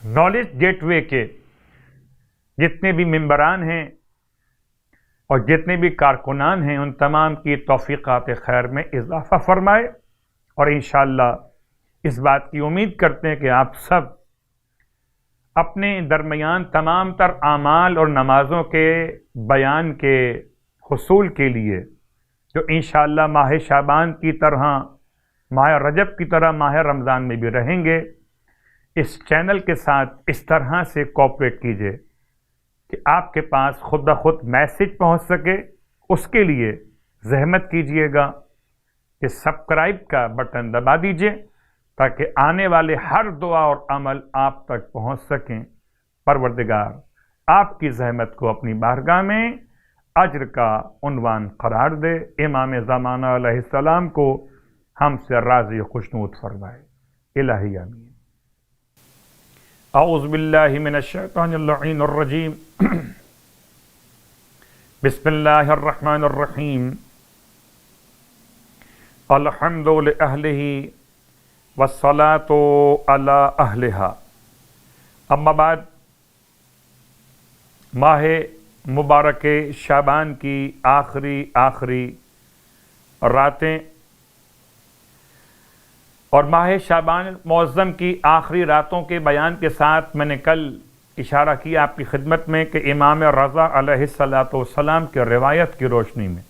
Knowledge get وے کے جتنے بھی ممبران ہیں اور جتنے بھی کارکنان ہیں ان تمام کی توفیقات خیر میں اضافہ فرمائے، اور انشاءاللہ اس بات کی امید کرتے ہیں کہ آپ سب اپنے درمیان تمام تر اعمال اور نمازوں کے بیان کے حصول کے لیے جو انشاءاللہ ماہ شعبان کی طرح ماہ رجب کی طرح ماہ رمضان میں بھی رہیں گے، اس چینل کے ساتھ اس طرح سے کوآپریٹ کیجئے کہ آپ کے پاس خود بخود میسج پہنچ سکے۔ اس کے لیے زحمت کیجئے گا کہ سبسکرائب کا بٹن دبا دیجئے تاکہ آنے والے ہر دعا اور عمل آپ تک پہنچ سکیں۔ پروردگار آپ کی زحمت کو اپنی بارگاہ میں اجر کا عنوان قرار دے، امام زمانہ علیہ السلام کو ہم سے راضی و خوشنود فرمائے۔ الہی آمین۔ اعوذ باللہ من الشیطان اللعین الرجیم، بسم اللہ الرحمن الرحیم، الحمد لأہلہ والصلاة علی اہلہا۔ اما بعد، ماہ مبارک شعبان کی آخری راتیں اور ماہ شعبان معظم کی آخری راتوں کے بیان کے ساتھ میں نے کل اشارہ کیا آپ کی خدمت میں کہ امام رضا علیہ السلام کے روایت کی روشنی میں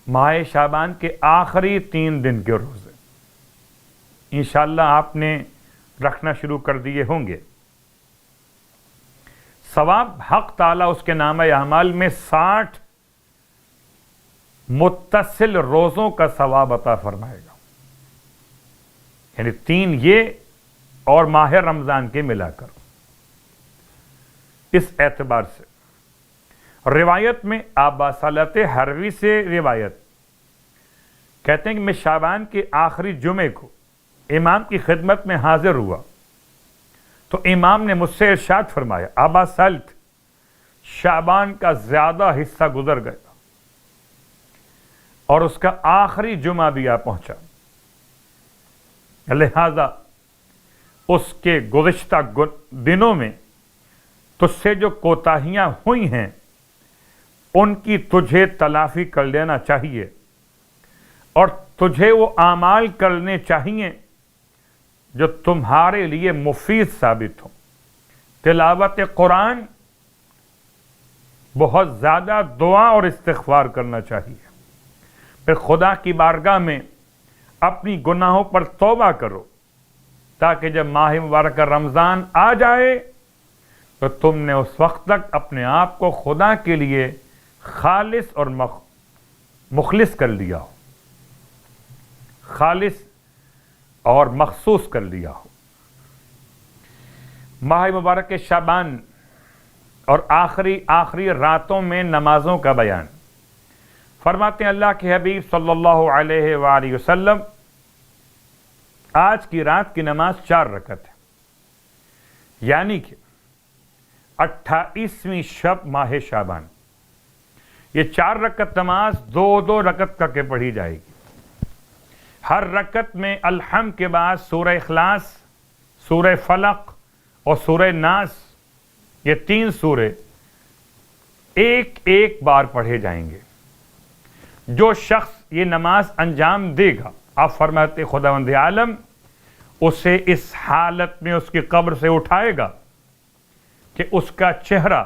ماہ شعبان کے آخری 3 دن کے روزے انشاءاللہ آپ نے رکھنا شروع کر دیے ہوں گے۔ ثواب حق تعالیٰ اس کے نامہ اعمال میں 60 متصل روزوں کا ثواب عطا فرمائے گا، یعنی 3 یہ اور ماہ رمضان کے ملا کر۔ اس اعتبار سے روایت میں ابا صلت حروی سے روایت کہتے ہیں کہ میں شعبان کے آخری جمعے کو امام کی خدمت میں حاضر ہوا تو امام نے مجھ سے ارشاد فرمایا، ابا صلت، شعبان کا زیادہ حصہ گزر گیا اور اس کا آخری جمعہ بھی آ پہنچا، لہذا اس کے گزشتہ دنوں میں تجھ سے جو کوتاہیاں ہوئی ہیں ان کی تجھے تلافی کر لینا چاہیے اور تجھے وہ اعمال کرنے چاہیے جو تمہارے لیے مفید ثابت ہوں۔ تلاوت قرآن، بہت زیادہ دعا اور استغفار کرنا چاہیے، پھر خدا کی بارگاہ میں اپنی گناہوں پر توبہ کرو تاکہ جب ماہ مبارک رمضان آ جائے تو تم نے اس وقت تک اپنے آپ کو خدا کے لیے خالص اور مخلص کر لیا ہو، خالص اور مخصوص کر لیا ہو۔ ماہ مبارک شعبان اور آخری راتوں میں نمازوں کا بیان فرماتے ہیں اللہ کے حبیب صلی اللہ علیہ وآلہ وسلم، آج کی رات کی نماز 4 رکعت ہے، یعنی کہ 28ویں شب ماہ شعبان، یہ 4 رکعت نماز 2 رکعت کر کے پڑھی جائے گی۔ ہر رکعت میں الحمد کے بعد سورہ اخلاص، سورہ فلق اور سورہ ناس، یہ 3 سورے ایک بار پڑھے جائیں گے۔ جو شخص یہ نماز انجام دے گا، آپ فرماتے خداوند عالم اسے اس حالت میں اس کی قبر سے اٹھائے گا کہ اس کا چہرہ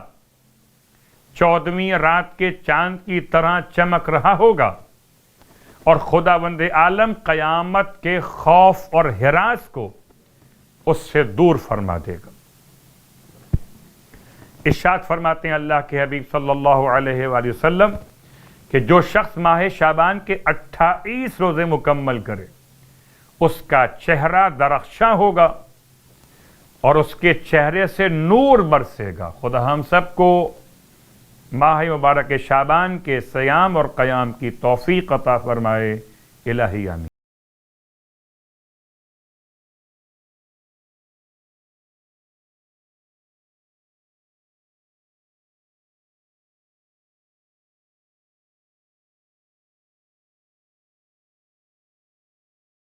14ویں رات کے چاند کی طرح چمک رہا ہوگا اور خداوند عالم قیامت کے خوف اور ہراس کو اس سے دور فرما دے گا۔ ارشاد فرماتے ہیں اللہ کے حبیب صلی اللہ علیہ وآلہ وسلم کہ جو شخص ماہ شعبان کے 28 روزے مکمل کرے اس کا چہرہ درخشاں ہوگا اور اس کے چہرے سے نور برسے گا۔ خدا ہم سب کو ماہ مبارک شعبان کے صیام اور قیام کی توفیق عطا فرمائے، الہی آمین۔